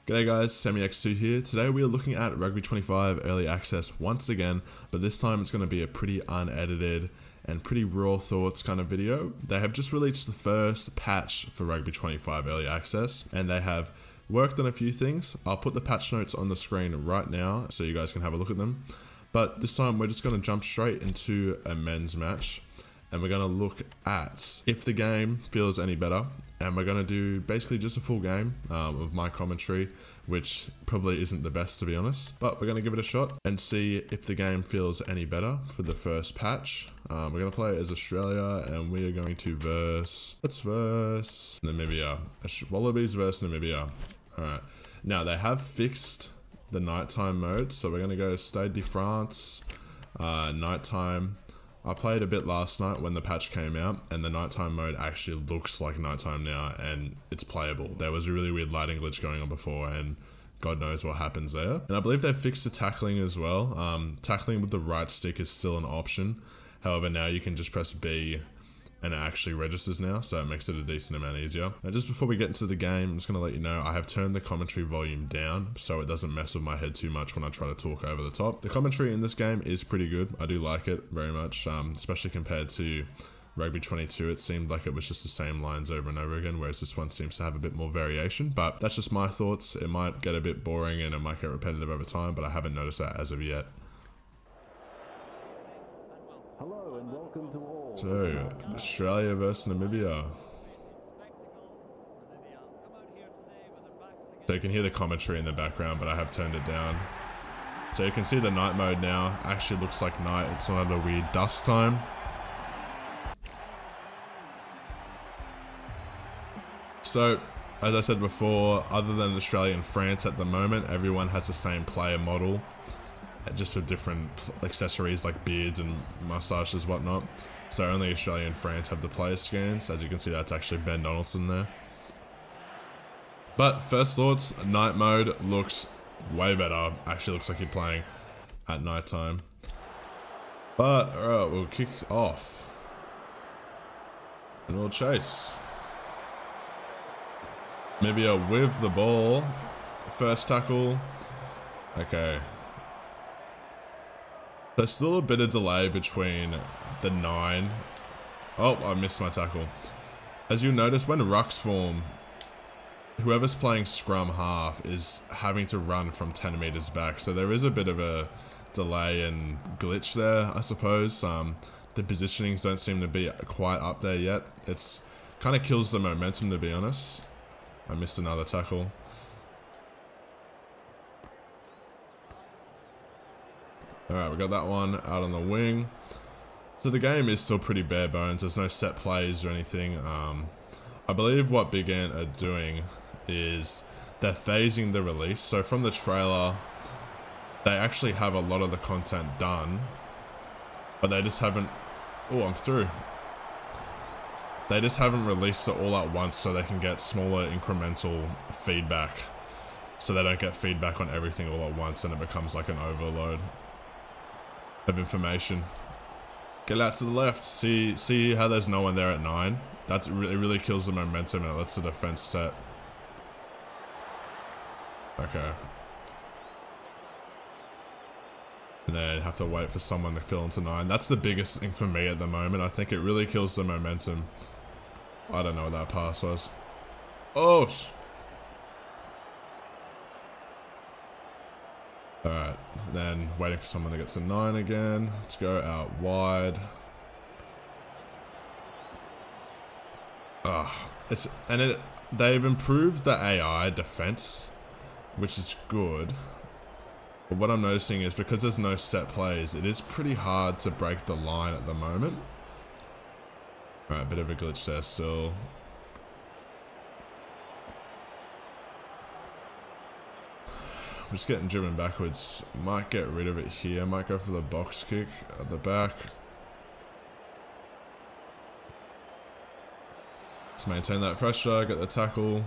G'day guys, SamiX2 here. Today we are looking at Rugby 25 Early Access once again, but this time it's going to be a pretty unedited and pretty raw thoughts kind of video. They have just released the first patch for Rugby 25 Early Access, and they have worked on a few things. I'll put the patch notes on the screen right now so you guys can have a look at them. But this time we're just going to jump straight into a men's match, and we're going to look at if the game feels any better. And we're going to do basically just a full game of my commentary, which probably isn't the best to be honest, but we're going to give it a shot and see if the game feels any better for the first patch. We're going to play as Australia, and we are going to verse Namibia. Wallabies versus Namibia. Alright, now they have fixed the nighttime mode, so we're going to go Stade de France, nighttime. I played a bit last night when the patch came out, and the nighttime mode actually looks like nighttime now, and it's playable. There was a really weird lighting glitch going on before, and God knows what happens there. And I believe they fixed the tackling as well. Tackling with the right stick is still an option. However, now you can just press B and it actually registers now, so it makes it a decent amount easier. Now, just before we get into the game, I'm just going to let you know I have turned the commentary volume down so it doesn't mess with my head too much when I try to talk over the top. The commentary in this game is pretty good. I do like it very much, especially compared to Rugby 22. It seemed like it was just the same lines over and over again, whereas this one seems to have a bit more variation. But that's just my thoughts. It might get a bit boring and it might get repetitive over time, but I haven't noticed that as of yet. Hello and welcome to all. So, Australia versus Namibia. So you can hear the commentary in the background, but I have turned it down. So you can see the night mode now actually looks like night. It's not a weird dusk time. So, as I said before, other than Australia and France at the moment, everyone has the same player model, just with different accessories like beards and mustaches and whatnot. So only Australia and France have the player scans. As you can see, that's actually Ben Donaldson there. But first thoughts, night mode looks way better. Actually looks like you're playing at nighttime. But alright, we'll kick off and we'll chase. Namibia with the ball. First tackle. Okay. There's still a bit of delay between the 9. Oh, I missed my tackle. As you'll notice, when rucks form, whoever's playing scrum half is having to run from 10 meters back. So there is a bit of a delay and glitch there, I suppose. The positionings don't seem to be quite up there yet. It's kind of kills the momentum, to be honest. I missed another tackle. Alright, we got that one out on the wing. So the game is still pretty bare bones. There's no set plays or anything. I believe what Big Ant are doing is they're phasing the release. So from the trailer, they actually have a lot of the content done, but they just haven't... Oh, I'm through. They just haven't released it all at once so they can get smaller incremental feedback. So they don't get feedback on everything all at once and it becomes like an overload of information. Get out to the left. See how there's no one there at 9? It really kills the momentum and it lets the defense set. Okay. And then have to wait for someone to fill into 9. That's the biggest thing for me at the moment. I think it really kills the momentum. I don't know what that pass was. Oh! Alright, then waiting for someone to get to 9 again. Let's go out wide. They've improved the AI defense, which is good. But what I'm noticing is because there's no set plays, it is pretty hard to break the line at the moment. Alright, bit of a glitch there still. We're just getting driven backwards. Might get rid of it here. Might go for the box kick at the back. Let's maintain that pressure, get the tackle.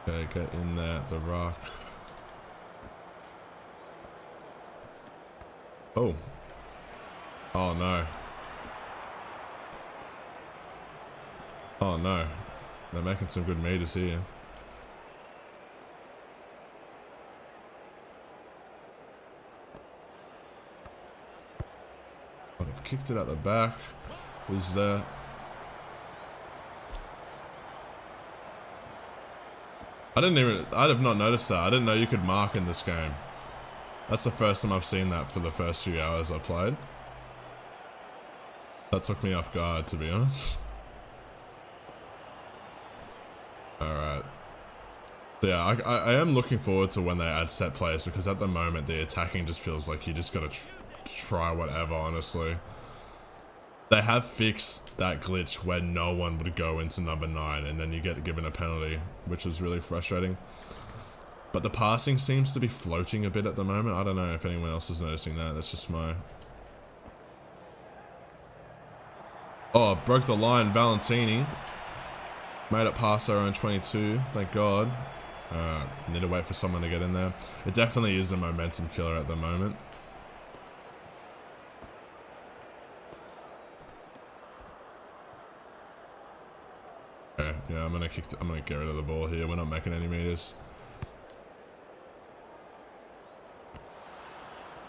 Okay, get in there at the rock. Oh. Oh no. Oh no, they're making some good meters here. Oh, they've kicked it at the back. Who's there? I'd have not noticed that. I didn't know you could mark in this game. That's the first time I've seen that for the first few hours I played. That took me off guard, to be honest. Alright. So yeah, I am looking forward to when they add set plays, because at the moment the attacking just feels like you just gotta try whatever, honestly. They have fixed that glitch where no one would go into number 9 and then you get given a penalty, which was really frustrating. But the passing seems to be floating a bit at the moment. I don't know if anyone else is noticing that. That's just my... Oh, broke the line, Valentini. Made it past our own 22, thank God. Need to wait for someone to get in there. It definitely is a momentum killer at the moment. Okay, yeah, I'm gonna get rid of the ball here. We're not making any meters.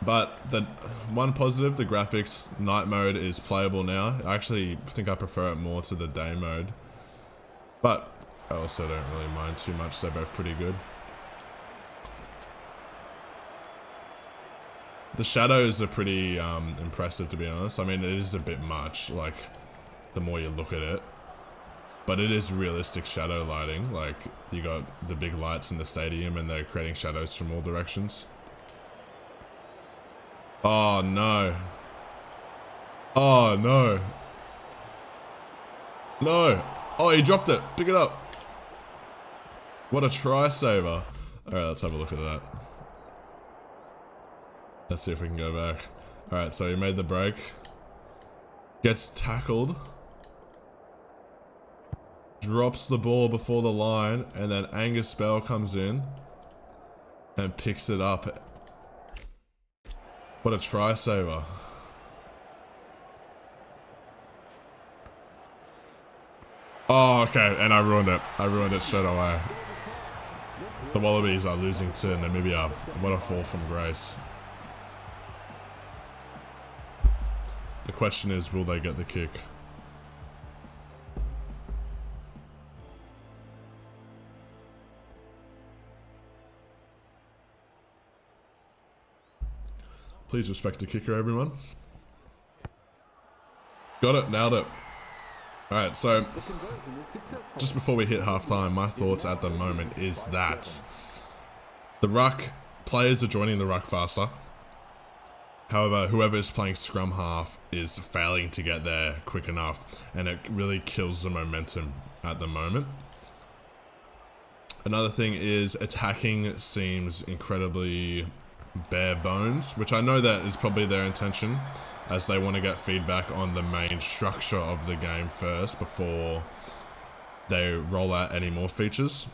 But the one positive, the graphics night mode is playable now. I actually think I prefer it more to the day mode. But I also don't really mind too much. They're both pretty good. The shadows are pretty impressive, to be honest. I mean, it is a bit much, like, the more you look at it. But it is realistic shadow lighting. Like, you got the big lights in the stadium and they're creating shadows from all directions. Oh, no. Oh, no. No. Oh, he dropped it. Pick it up. What a try saver. Alright, let's have a look at that. Let's see if we can go back. Alright, so he made the break. Gets tackled. Drops the ball before the line, and then Angus Bell comes in and picks it up. What a try saver. Oh, okay, and I ruined it. I ruined it straight away. The Wallabies are losing to Namibia. What a fall from grace. The question is, will they get the kick? Please respect the kicker, everyone. Got it, nailed it. Alright, so just before we hit halftime, my thoughts at the moment is that the ruck players are joining the ruck faster. However, whoever is playing scrum half is failing to get there quick enough, and it really kills the momentum at the moment. Another thing is attacking seems incredibly bare bones, which I know that is probably their intention, as they want to get feedback on the main structure of the game first before they roll out any more features.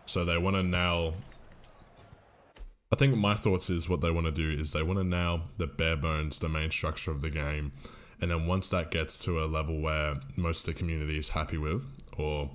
So they want to nail... I think my thoughts is what they want to do is they want to nail the bare bones, the main structure of the game. And then once that gets to a level where most of the community is happy with, or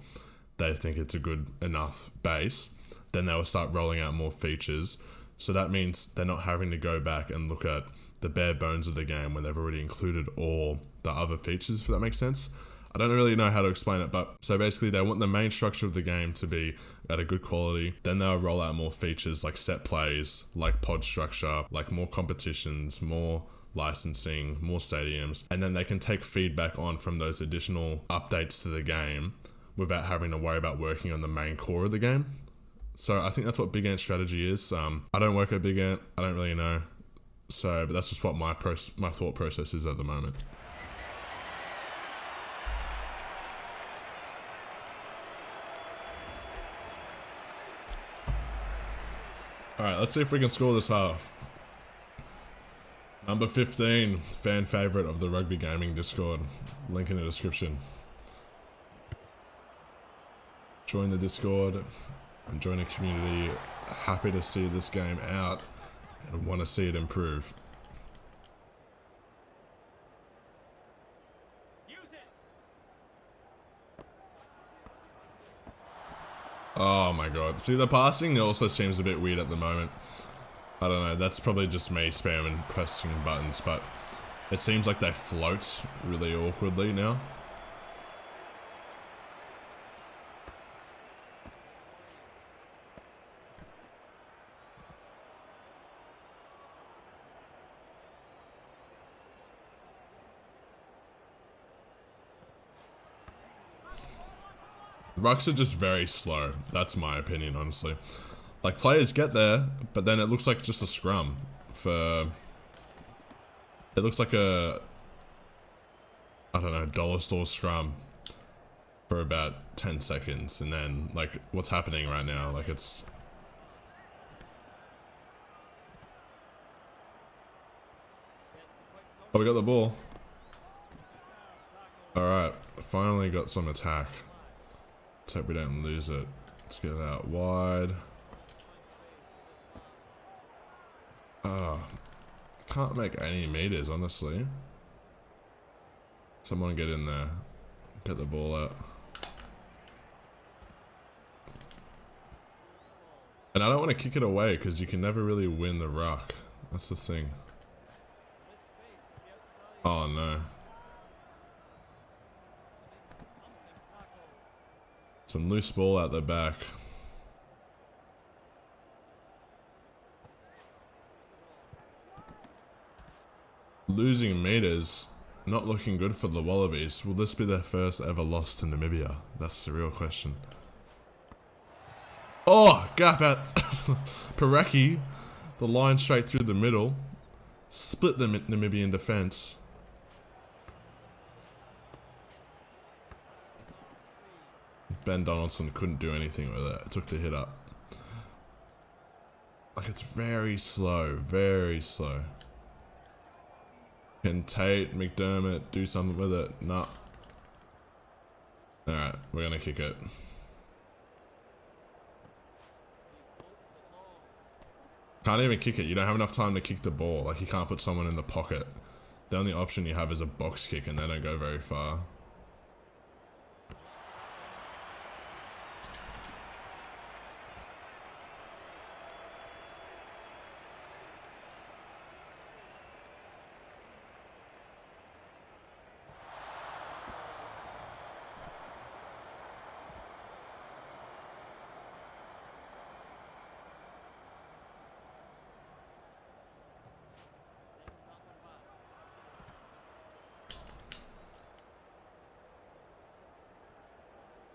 they think it's a good enough base, then they will start rolling out more features. So that means they're not having to go back and look at the bare bones of the game when they've already included all the other features, if that makes sense. I don't really know how to explain it, but so basically they want the main structure of the game to be at a good quality. Then they'll roll out more features like set plays, like pod structure, like more competitions, more licensing, more stadiums, and then they can take feedback on from those additional updates to the game without having to worry about working on the main core of the game. So I think that's what Big Ant's strategy is. I don't work at Big Ant, I don't really know. So, but that's just what my thought process is at the moment. Alright, let's see if we can score this half. Number 15, fan favourite of the Rugby Gaming Discord. Link in the description. Join the Discord and join a community happy to see this game out and want to see it improve. Oh my god. See, the passing also seems a bit weird at the moment. I don't know, that's probably just me spamming pressing buttons, but it seems like they float really awkwardly now. Rucks are just very slow. That's my opinion, honestly. Like, players get there, but then it looks like just a scrum for... It looks like a... I don't know, dollar store scrum for about 10 seconds. And then, like, what's happening right now? Like, it's... Oh, we got the ball. Alright, finally got some attack. Let's hope we don't lose it. Let's get it out wide. Oh, can't make any meters, honestly. Someone get in there. Get the ball out. And I don't want to kick it away because you can never really win the ruck. That's the thing. Oh no. Some loose ball out the back. Losing meters, not looking good for the Wallabies. Will this be their first ever loss to Namibia? That's the real question. Oh, gap out. Pareki, the line straight through the middle. Split the Namibian defense. Ben Donaldson couldn't do anything with it. It took the hit up. Like, it's very slow, very slow. Can Tate, McDermott do something with it? Nah. Alright, we're gonna kick it. Can't even kick it. You don't have enough time to kick the ball. Like, you can't put someone in the pocket. The only option you have is a box kick, and they don't go very far.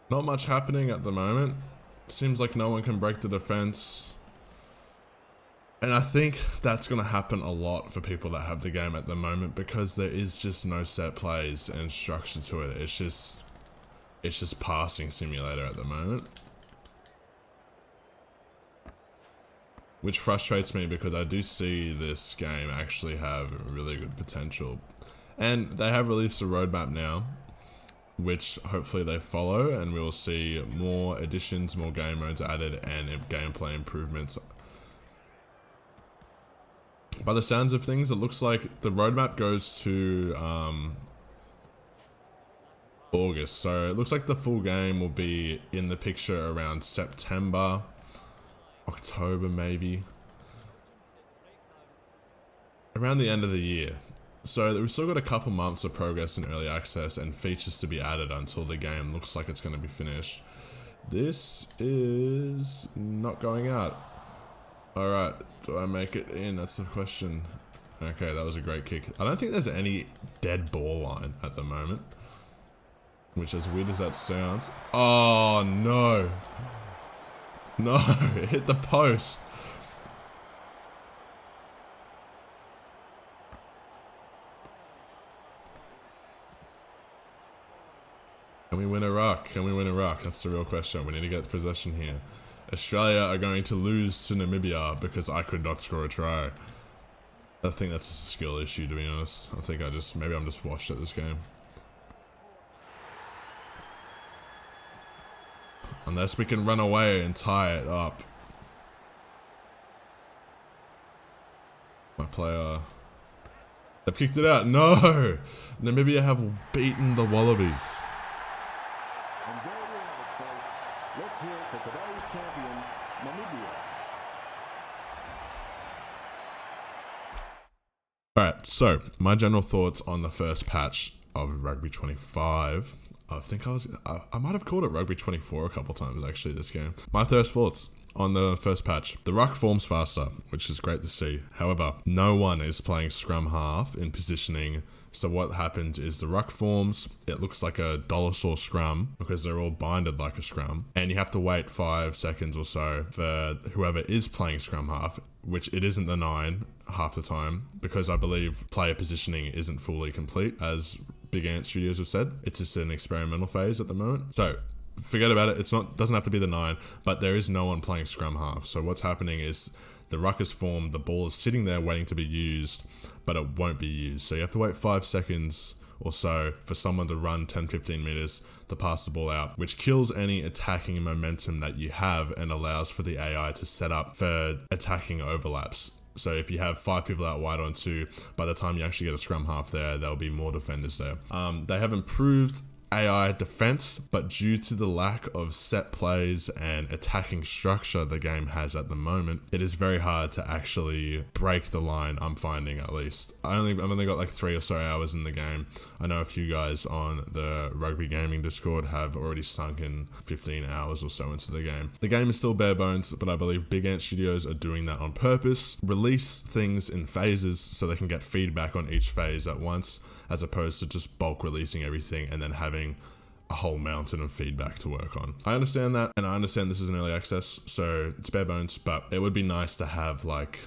Not much happening at the moment. Seems like no one can break the defense. And I think that's going to happen a lot for people that have the game at the moment because there is just no set plays and structure to it. It's just passing simulator at the moment. Which frustrates me because I do see this game actually have really good potential. And they have released a roadmap now, which hopefully they follow, and we will see more additions, more game modes added, and gameplay improvements. By the sounds of things, it looks like the roadmap goes to August, so it looks like the full game will be in the picture around September, October maybe, around the end of the year. So we've still got a couple months of progress in early access and features to be added until the game looks like it's going to be finished. This is not going out. Alright, do I make it in? That's the question. Okay, that was a great kick. I don't think there's any dead ball line at the moment. Which, as weird as that sounds... Oh, no. No, it hit the post. Can we win a ruck? Can we win a ruck? That's the real question. We need to get possession here. Australia are going to lose to Namibia because I could not score a try. I think that's a skill issue, to be honest. I think maybe I'm just washed at this game. Unless we can run away and tie it up. My player... They've kicked it out. No! Namibia have beaten the Wallabies. Namibia. Alright, so my general thoughts on the first patch of Rugby 25. I might have called it Rugby 24 a couple times actually this game. My first thoughts on the first patch. The ruck forms faster, which is great to see. However, no one is playing scrum half in positioning. So what happens is the ruck forms, it looks like a dollar store scrum because they're all binded like a scrum. And you have to wait 5 seconds or so for whoever is playing scrum half, which it isn't the 9 half the time, because I believe player positioning isn't fully complete, as Big Ant Studios have said. It's just an experimental phase at the moment. So forget about it. Doesn't have to be the 9, but there is no one playing scrum half. So what's happening is the ruck is formed, the ball is sitting there waiting to be used, but it won't be used. So you have to wait 5 seconds or so for someone to run 10-15 meters to pass the ball out, which kills any attacking momentum that you have and allows for the AI to set up for attacking overlaps. So if you have 5 people out wide on 2, by the time you actually get a scrum half there, there'll be more defenders there. They have improved AI defense, but due to the lack of set plays and attacking structure the game has at the moment, it is very hard to actually break the line, I'm finding at least. I've only got like 3 or so hours in the game. I know a few guys on the Rugby Gaming Discord have already sunk in 15 hours or so into the game. The game is still bare bones, but I believe Big Ant Studios are doing that on purpose. Release things in phases so they can get feedback on each phase at once, as opposed to just bulk releasing everything and then having a whole mountain of feedback to work on. I understand that, and I understand this is an early access, so it's bare bones, but it would be nice to have like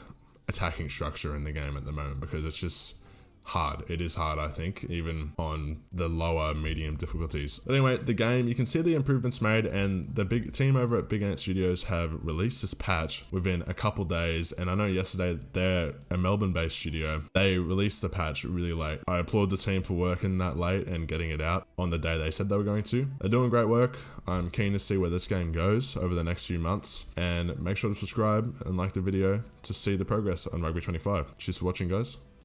attacking structure in the game at the moment, because it's just hard. It is hard, I think, even on the lower medium difficulties. But anyway, the game, you can see the improvements made, and the big team over at Big Ant Studios have released this patch within a couple days. And I know yesterday, they're a Melbourne-based studio. They released the patch really late. I applaud the team for working that late and getting it out on the day they said they were going to. They're doing great work. I'm keen to see where this game goes over the next few months, and make sure to subscribe and like the video to see the progress on Rugby 25. Cheers for watching, guys.